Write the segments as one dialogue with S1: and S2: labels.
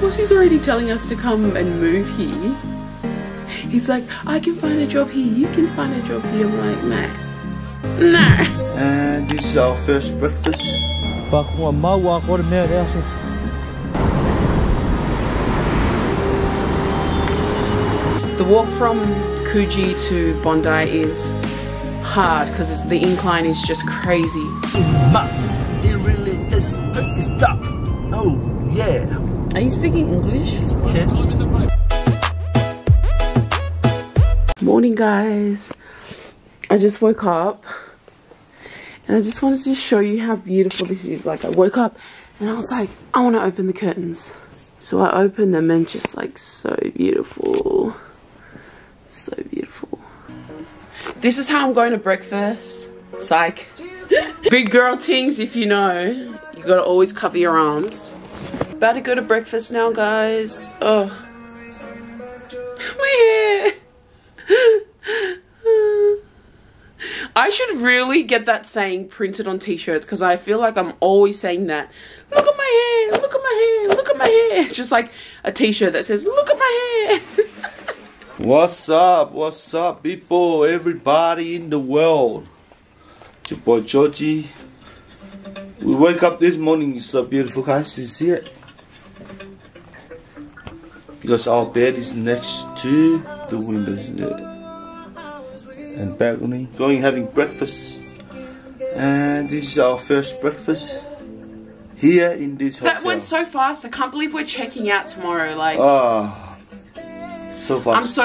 S1: course he's already telling us to come and move here. He's like, I can find a job here, you can find a job here. I'm like, nah. Nah.
S2: And this is our first breakfast.
S1: The walk from Coogee to Bondi is hard because the incline is just crazy.
S2: It really is tough. Oh yeah.
S1: Are you speaking English?
S2: Yeah.
S1: Morning guys. I just woke up and I just wanted to show you how beautiful this is. Like I woke up and I was like, I want to open the curtains. So I opened them and just like so beautiful. So beautiful. This is how I'm going to breakfast. Psych. Big girl things, if you know. You gotta always cover your arms. About to go to breakfast now, guys. Oh. My hair. I should really get that saying printed on t-shirts because I feel like I'm always saying that. Look at my hair, look at my hair, look at my hair. Just like a t-shirt that says, look at my hair.
S2: What's up people, everybody in the world. It's your boy Georgie. We wake up this morning, it's so beautiful guys, you see it? Because our bed is next to the windows and balcony. Going having breakfast. And this is our first breakfast here in this hotel.
S1: That went so fast, I can't believe we're checking out tomorrow, like.
S2: So fast.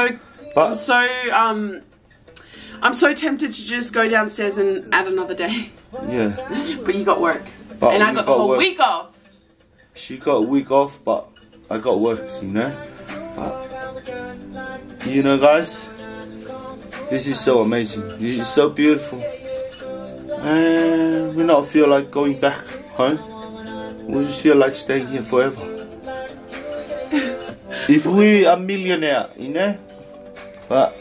S1: I'm so tempted to just go downstairs and add another day.
S2: Yeah.
S1: But you got work.
S2: But
S1: and I got the whole week off.
S2: She got a week off, but I got work, you know. But, you know guys, this is so amazing. This is so beautiful. And we don't feel like going back home. We just feel like staying here forever. If we are millionaire, you know. But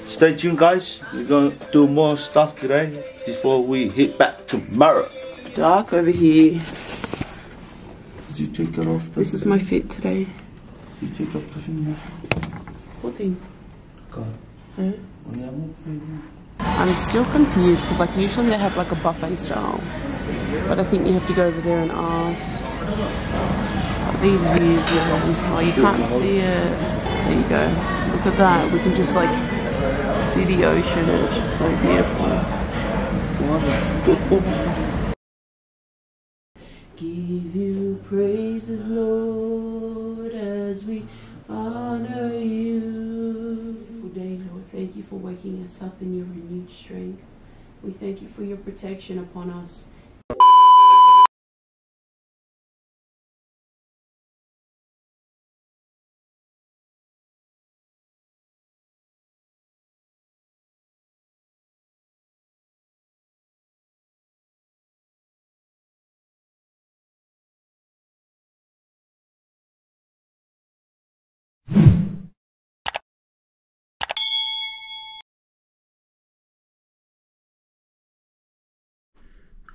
S2: stay tuned guys, we're gonna do more stuff today before we hit back tomorrow.
S1: Dark over here.
S2: Did you take it off?
S1: This is my fit today.
S2: Did you take off the thing?
S1: What thing?
S2: God.
S1: Huh? I'm still confused because like usually they have like a buffet style. But I think you have to go over there and ask. These views, oh, you can't see it. There you go. Look at that. We can just like see the ocean and it's just so beautiful. Give you praises, Lord, as we honor you. Today, Lord, thank you for waking us up in your renewed strength. We thank you for your protection upon us.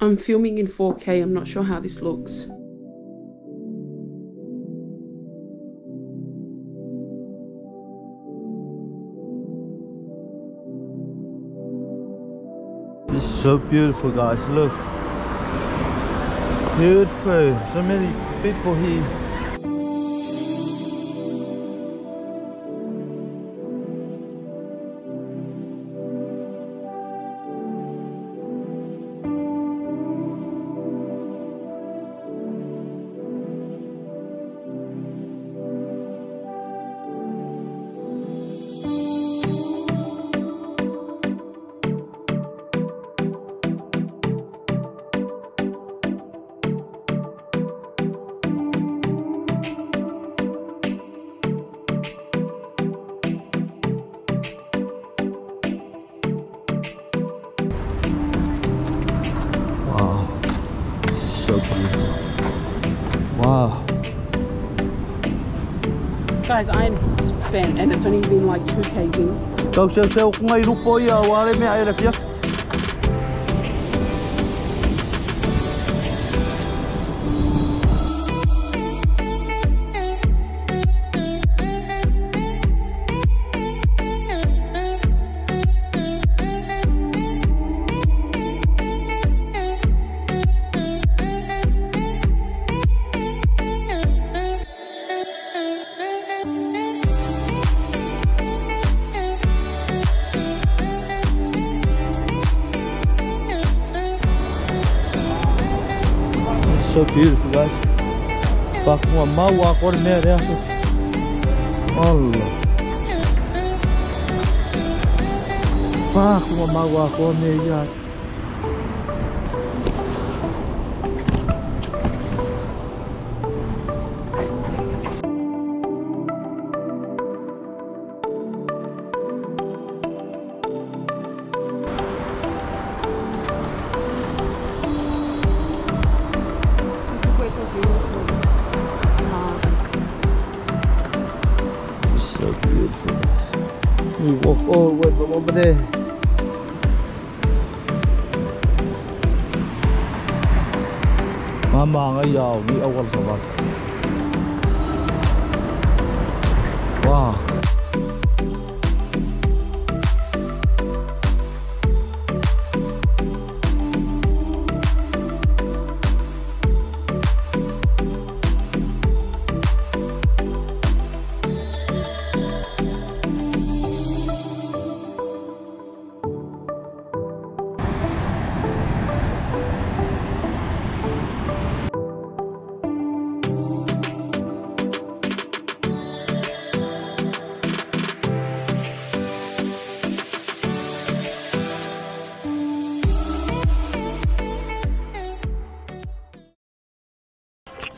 S1: I'm filming in 4K, I'm not sure how this looks.
S2: This is so beautiful guys, look. Beautiful, so many people here. So beautiful. Wow.
S1: Guys, I am spent and it's only been like 2 Ks in.
S2: Đâu seo cũng ngay lúc bôi qua đây mẹ ai là phía. so beautiful, guys. Fuck, my mouth walk on there. Allah. Fuck, my mouth walk on there, guys. So beautiful. We walk all the way from over there. Mama ngayaw ni awal sabat. Wow.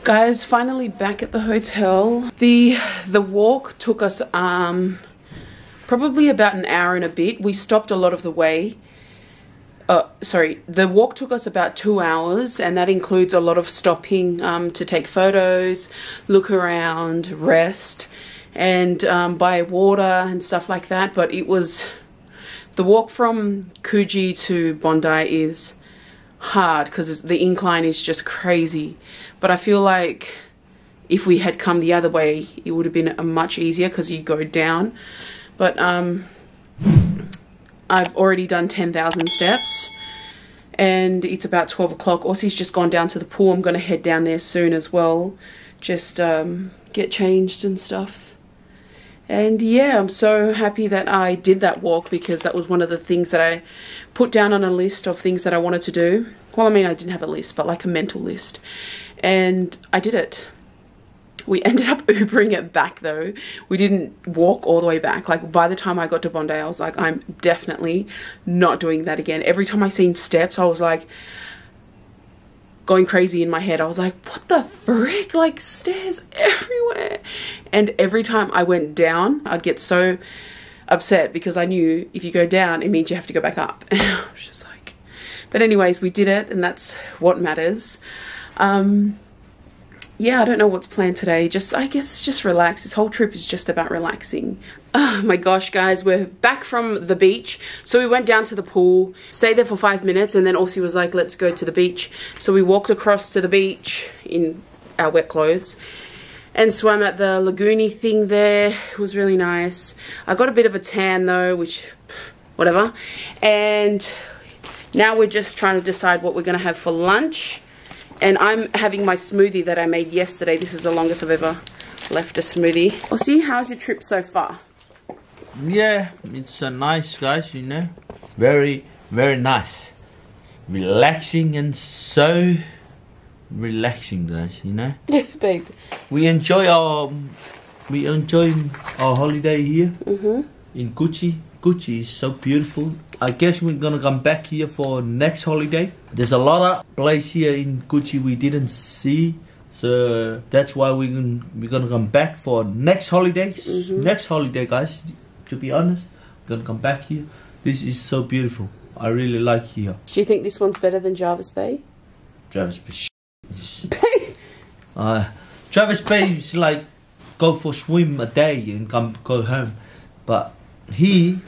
S1: Guys, finally back at the hotel. The walk took us probably about an hour and a bit. We stopped a lot of the way. The walk took us about 2 hours, and that includes a lot of stopping to take photos, look around, rest, and buy water and stuff like that. But it was, the walk from Coogee to Bondi is hard because the incline is just crazy. But I feel like if we had come the other way, it would have been much easier because you go down. But I've already done 10,000 steps and it's about 12 o'clock. Aussie's just gone down to the pool. I'm going to head down there soon as well. Just get changed and stuff. And yeah, I'm so happy that I did that walk because that was one of the things that I put down on a list of things that I wanted to do. Well, I mean, I didn't have a list, but like a mental list. And I did it. We ended up Ubering it back though. We didn't walk all the way back. Like by the time I got to Bondi, I was like, I'm definitely not doing that again. Every time I seen steps, I was like going crazy in my head. I was like, what the frick? Like stairs everywhere. And every time I went down, I'd get so upset because I knew if you go down, it means you have to go back up. And I was just like, but anyways, we did it and that's what matters. Yeah, I don't know what's planned today. I guess just relax. This whole trip is just about relaxing. Oh my gosh, guys, we're back from the beach. So we went down to the pool, stayed there for 5 minutes, and then Aussie was like, let's go to the beach. So we walked across to the beach in our wet clothes and swam at the lagoony thing there. It was really nice. I got a bit of a tan though, which, whatever. And now we're just trying to decide what we're gonna have for lunch. And I'm having my smoothie that I made yesterday. This is the longest I've ever left a smoothie. Aussie, how's your trip so far?
S2: Yeah, it's nice, guys, you know. Very, very nice. Relaxing and so relaxing, guys, you know.
S1: Babe.
S2: We enjoy our holiday here in Coogee. Coogee is so beautiful. I guess we're gonna come back here for next holiday. There's a lot of place here in Coogee we didn't see, so that's why we're gonna come back for next holiday. Next holiday, guys. To be honest, we're gonna come back here. This is so beautiful. I really like here.
S1: Do you think this one's better than Jarvis Bay?
S2: Jarvis Bay. Jarvis Bay is like go for swim a day and go home, but here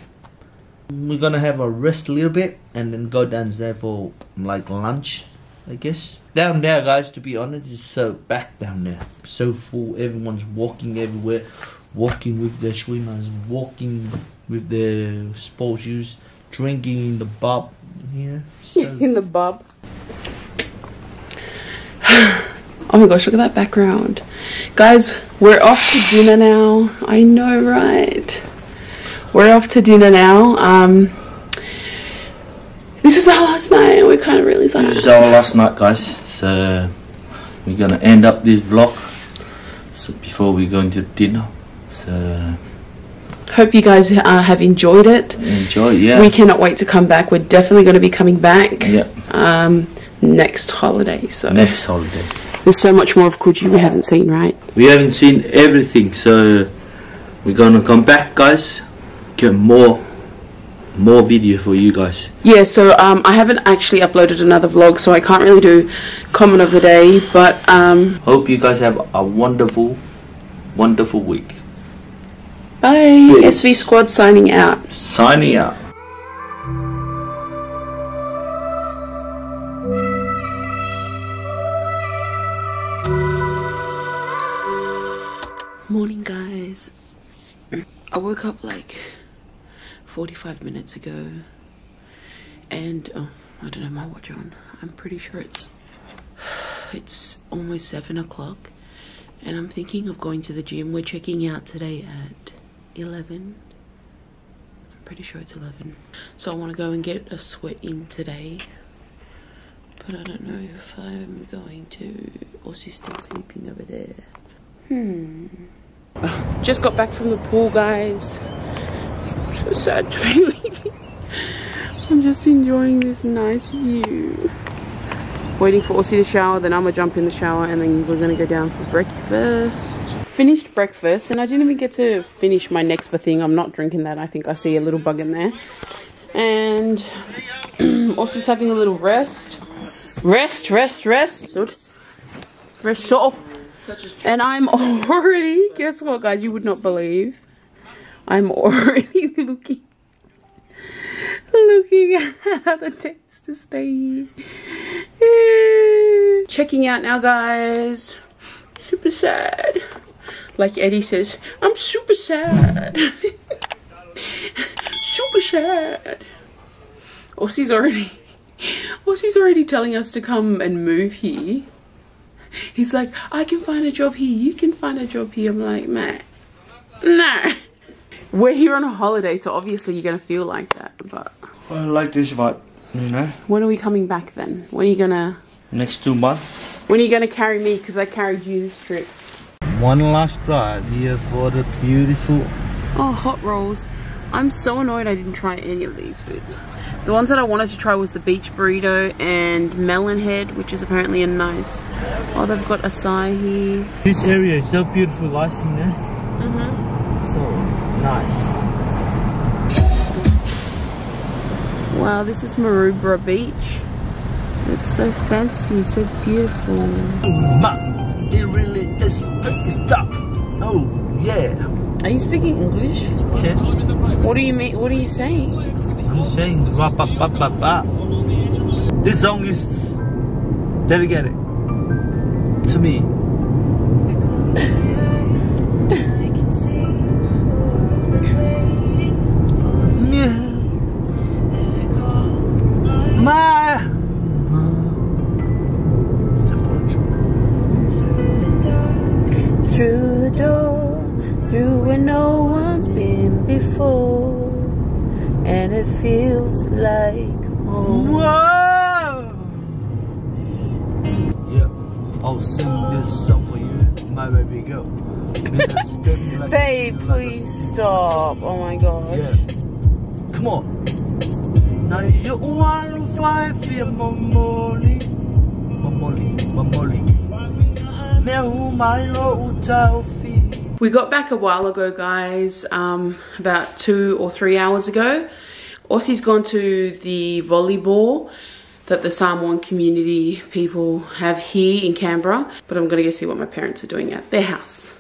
S2: we're gonna have a rest a little bit and then go down there for like lunch, I guess. Down there, guys, to be honest, it's so back down there, so full. Everyone's walking everywhere, walking with their swimmers, walking with their sports shoes, drinking in the pub here. So
S1: in the pub. Oh my gosh, look at that background. Guys, we're off to dinner now. I know, right? We're off to dinner now. This is our last night. We're kind of really sad.
S2: This is our last night, guys. So we're gonna end up this vlog. So before we go into dinner. So
S1: hope you guys have enjoyed it.
S2: Enjoy, yeah.
S1: We cannot wait to come back. We're definitely going to be coming back.
S2: Yeah.
S1: Next holiday. So
S2: next holiday.
S1: There's so much more of Coogee we haven't seen, right?
S2: We haven't seen everything, so we're gonna come back, guys. Get more video for you guys. Yeah,
S1: so I haven't actually uploaded another vlog, so I can't really do comment of the day, but
S2: hope you guys have a wonderful week.
S1: Bye. Peace. SV Squad signing out.
S2: Signing out.
S1: Morning, guys. I woke up like 45 minutes ago, and I don't have my watch on. I'm pretty sure it's almost 7 o'clock, and I'm thinking of going to the gym. We're checking out today at 11. I'm pretty sure it's 11. So I want to go and get a sweat in today, but I don't know if I'm going to. Aussie's still sleeping over there. Just got back from the pool, guys. So sad to be leaving. I'm just enjoying this nice view. Waiting for Aussie to shower, then I'm gonna jump in the shower, and then we're gonna go down for breakfast. Finished breakfast, and I didn't even get to finish my Nexpa thing. I'm not drinking that. I think I see a little bug in there. And Aussie's having a little rest. Rest. And I'm already, guess what, guys? You would not believe. I'm already looking at the dates to stay here. Checking out now, guys. Super sad. Like Eddie says, I'm super sad. Super sad. Aussie's already telling us to come and move here. He's like, I can find a job here, you can find a job here. I'm like, man, no. We're here on a holiday, so obviously you're gonna feel like that, but
S2: I like this vibe, you know.
S1: When are we coming back then? When are you gonna?
S2: Next 2 months.
S1: When are you gonna carry me? Because I carried you this trip.
S2: One last drive here for the beautiful.
S1: Oh, hot rolls. I'm so annoyed I didn't try any of these foods. The ones that I wanted to try was the beach burrito and melon head, which is apparently a nice. Oh, they've got acai here.
S2: This area is so beautiful, lighting there. So nice.
S1: Wow, this is Maroubra Beach. It's so fancy, so beautiful.
S2: It really is stuff. Oh yeah.
S1: Are you speaking English?
S2: Yeah.
S1: What do you mean? What are you saying?
S2: I'm saying this song is dedicated to me.
S1: Through the door, through where no one's been before, and it feels like home.
S2: Whoa! Yeah, I'll sing this song for you, my baby girl. Like
S1: babe, please stop. Oh my god.
S2: Yeah. Come on. Now you want to fly for Mamoli.
S1: We got back a while ago, guys, about 2 or 3 hours ago. Aussie's gone to the volleyball that the Samoan community people have here in Canberra, but I'm gonna go see what my parents are doing at their house.